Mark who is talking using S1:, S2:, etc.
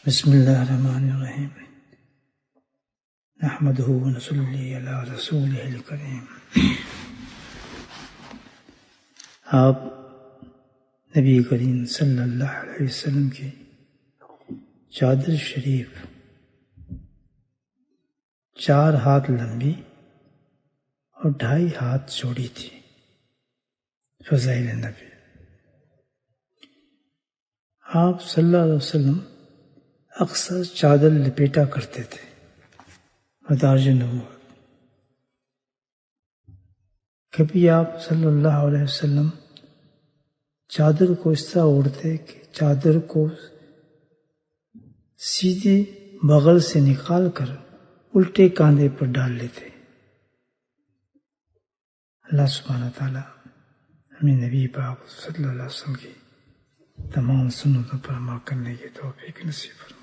S1: بسم اللہ الرحمن الرحیم نحمدہ ونصلی علی رسولہ الکریم۔ آپ نبی کریم صلی اللہ علیہ وسلم کی چادر شریف 4 ہاتھ لمبی اور 2.5 ہاتھ چوڑی تھی۔ فضائل نبی، آپ صلی اللہ علیہ وسلم اکثر چادر لپیٹا کرتے تھے۔ مدارج نبوت، کبھی آپ صلی اللہ علیہ وسلم چادر کو اس طرح اوڑھتے کہ چادر کو سیدھے بغل سے نکال کر الٹے کاندھے پر ڈال لیتے۔ اللہ سبحانہ تعالیٰ ہمیں نبی پاک صلی اللہ علیہ وسلم کی تمام سنتوں پر عمل کرنے کی توفیق نصیب فرمائے۔